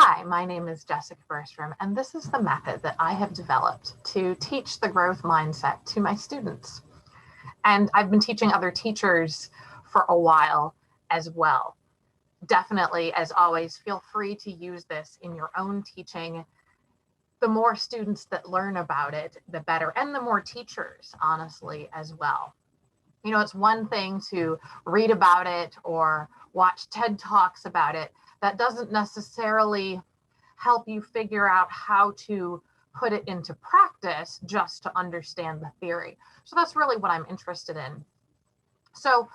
Hi, my name is Jessica Berstrom, and this is the method that I have developed to teach the growth mindset to my students. And I've been teaching other teachers for a while as well. Definitely, as always, feel free to use this in your own teaching. The more students that learn about it, the better, and the more teachers, honestly, as well. You know, it's one thing to read about it or watch TED Talks about it. That doesn't necessarily help you figure out how to put it into practice just to understand the theory. So that's really what I'm interested in. So,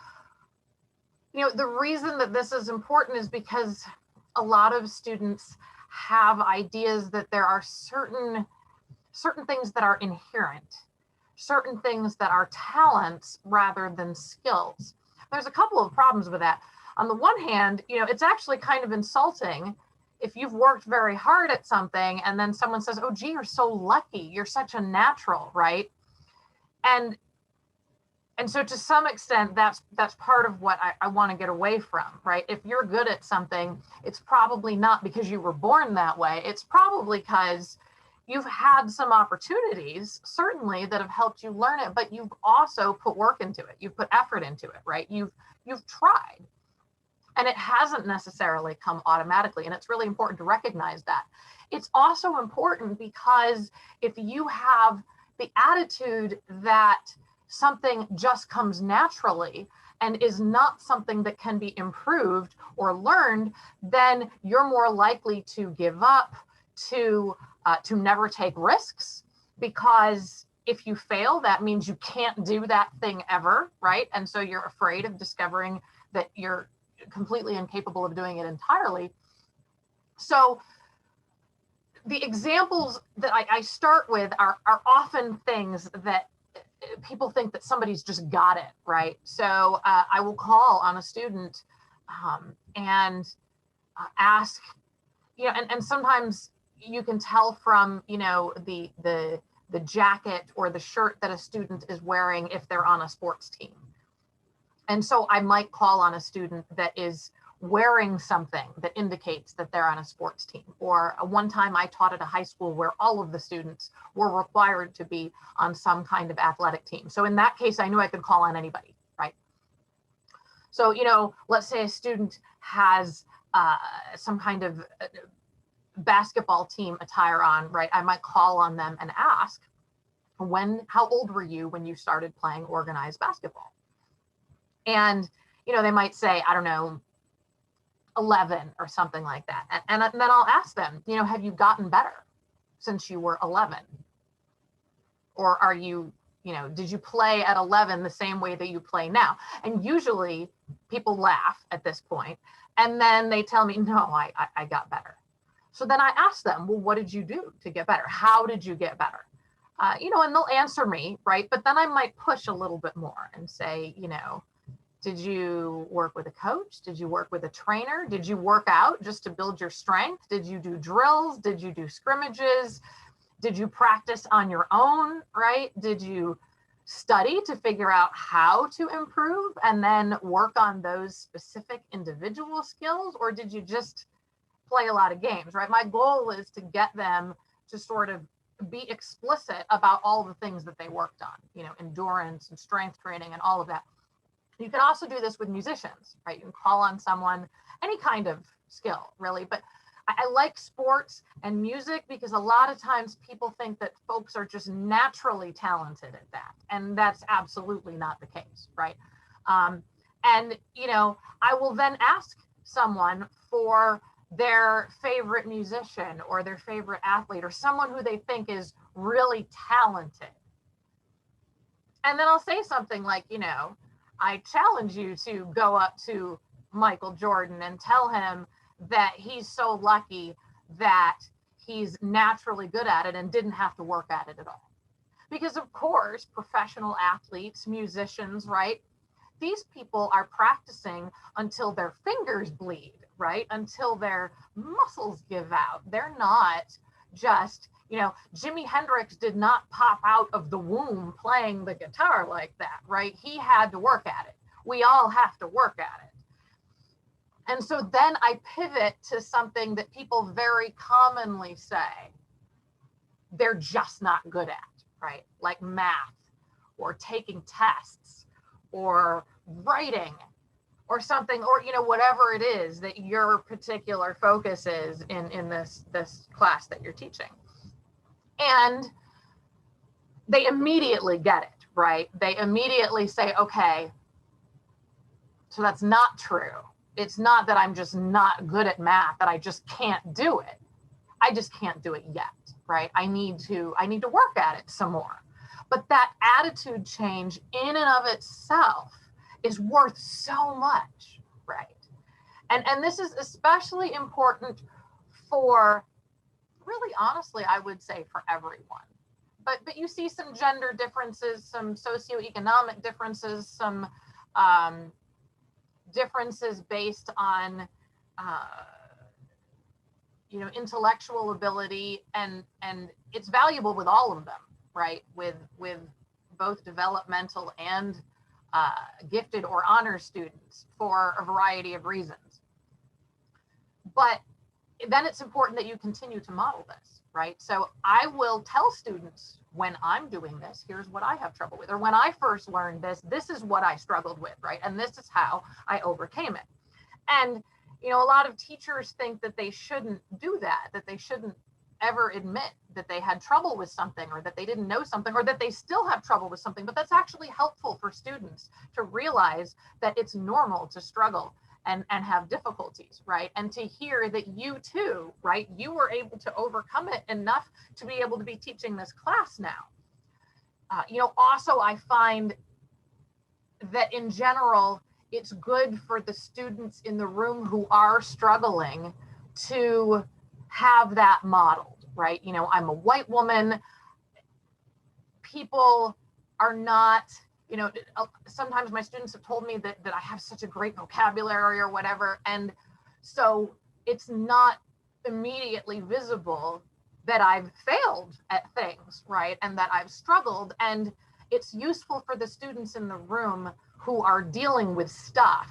you know, the reason that this is important is because a lot of students have ideas that there are certain things that are inherent, certain things that are talents rather than skills. There's a couple of problems with that. On the one hand, you know, it's actually kind of insulting if you've worked very hard at something and then someone says, "Oh, gee, you're so lucky. You're such a natural," right? And so to some extent, that's part of what I want to get away from, right? If you're good at something, it's probably not because you were born that way. It's probably because you've had some opportunities, certainly, that have helped you learn it, but you've also put work into it. You've put effort into it, right? You've tried. And it hasn't necessarily come automatically. And it's really important to recognize that. It's also important because if you have the attitude that something just comes naturally and is not something that can be improved or learned, then you're more likely to give up, to never take risks, because if you fail, that means you can't do that thing ever, right? And so you're afraid of discovering that you're completely incapable of doing it entirely. So the examples that I start with are often things that people think that somebody's just got it, right? So I will call on a student and ask, you know, and sometimes you can tell from, you know, the jacket or the shirt that a student is wearing if they're on a sports team. And so I might call on a student that is wearing something that indicates that they're on a sports team. Or one time I taught at a high school where all of the students were required to be on some kind of athletic team. So in that case, I knew I could call on anybody, right? So, you know, let's say a student has some kind of basketball team attire on, right? I might call on them and ask, how old were you when you started playing organized basketball? And, you know, they might say, I don't know, 11 or something like that. And then I'll ask them, you know, have you gotten better since you were 11? Or are you, you know, did you play at 11 the same way that you play now? And usually people laugh at this point, and then they tell me, no, I got better. So then I ask them, well, what did you do to get better? How did you get better? You know, and they'll answer me, right? But then I might push a little bit more and say, you know, did you work with a coach? Did you work with a trainer? Did you work out just to build your strength? Did you do drills? Did you do scrimmages? Did you practice on your own, right? Did you study to figure out how to improve and then work on those specific individual skills? Or did you just play a lot of games, right? My goal is to get them to sort of be explicit about all the things that they worked on, you know, endurance and strength training and all of that. You can also do this with musicians, right? You can call on someone, any kind of skill, really. But I like sports and music because a lot of times people think that folks are just naturally talented at that. And that's absolutely not the case, right? And, you know, I will then ask someone for their favorite musician or their favorite athlete or someone who they think is really talented. And then I'll say something like, you know, I challenge you to go up to Michael Jordan and tell him that he's so lucky that he's naturally good at it and didn't have to work at it at all. Because of course, professional athletes, musicians, right? These people are practicing until their fingers bleed, right? Until their muscles give out. They're not just, you know, Jimi Hendrix did not pop out of the womb playing the guitar like that, right? He had to work at it. We all have to work at it. And so then I pivot to something that people very commonly say they're just not good at, right? Like math or taking tests or writing or something, or whatever it is that your particular focus is in this class that you're teaching. And they immediately get it, right? They immediately say, okay, so that's not true. It's not that I'm just not good at math, that I just can't do it. I just can't do it yet, right? I need to work at it some more. But that attitude change in and of itself is worth so much, right? And this is especially important for, really honestly, I would say for everyone. But you see some gender differences, some socioeconomic differences, some differences based on intellectual ability, and it's valuable with all of them, right? With both developmental and gifted or honor students for a variety of reasons. But then it's important that you continue to model this, right? So I will tell students when I'm doing this, here's what I have trouble with, or when I first learned this, this is what I struggled with, right? And this is how I overcame it. And, a lot of teachers think that they shouldn't do that they shouldn't ever admit that they had trouble with something, or that they didn't know something, or that they still have trouble with something. But that's actually helpful for students to realize that it's normal to struggle and have difficulties, right? And to hear that you too, right, you were able to overcome it enough to be able to be teaching this class now. Also, I find that in general, it's good for the students in the room who are struggling to have that modeled, right? I'm a white woman. People are not, sometimes my students have told me that I have such a great vocabulary or whatever. And so it's not immediately visible that I've failed at things, right? And that I've struggled. And it's useful for the students in the room who are dealing with stuff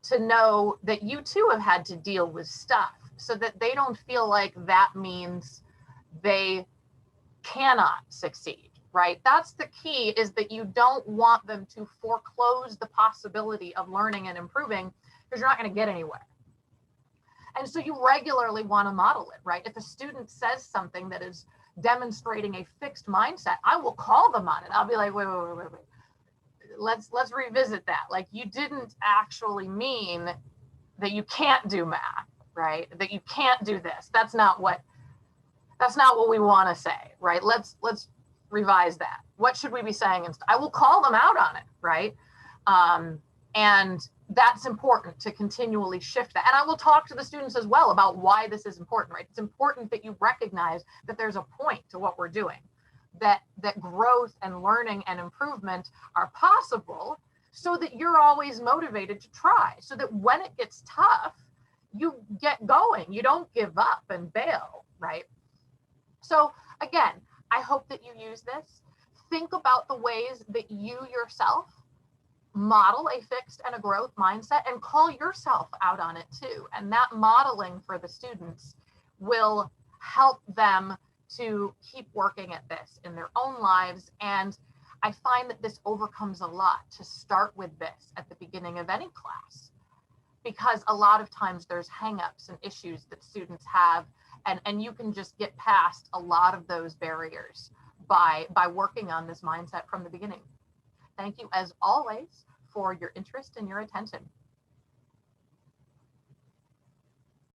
to know that you too have had to deal with stuff, so that they don't feel like that means they cannot succeed, right? That's the key, is that you don't want them to foreclose the possibility of learning and improving, because you're not going to get anywhere. And so you regularly want to model it, right? If a student says something that is demonstrating a fixed mindset, I will call them on it. I'll be like, wait. Let's revisit that. Like, you didn't actually mean that you can't do math, right? That you can't do this. That's not what we want to say, right? Let's revise that. What should we be saying instead? I will call them out on it, right? And that's important, to continually shift that. And I will talk to the students as well about why this is important, right? It's important that you recognize that there's a point to what we're doing, that growth and learning and improvement are possible, so that you're always motivated to try, so that when it gets tough, you get going, you don't give up and bail, right? So again, I hope that you use this. Think about the ways that you yourself model a fixed and a growth mindset, and call yourself out on it too. And that modeling for the students will help them to keep working at this in their own lives. And I find that this overcomes a lot to start with this at the beginning of any class, because a lot of times there's hangups and issues that students have, and you can just get past a lot of those barriers by working on this mindset from the beginning. Thank you, as always, for your interest and your attention.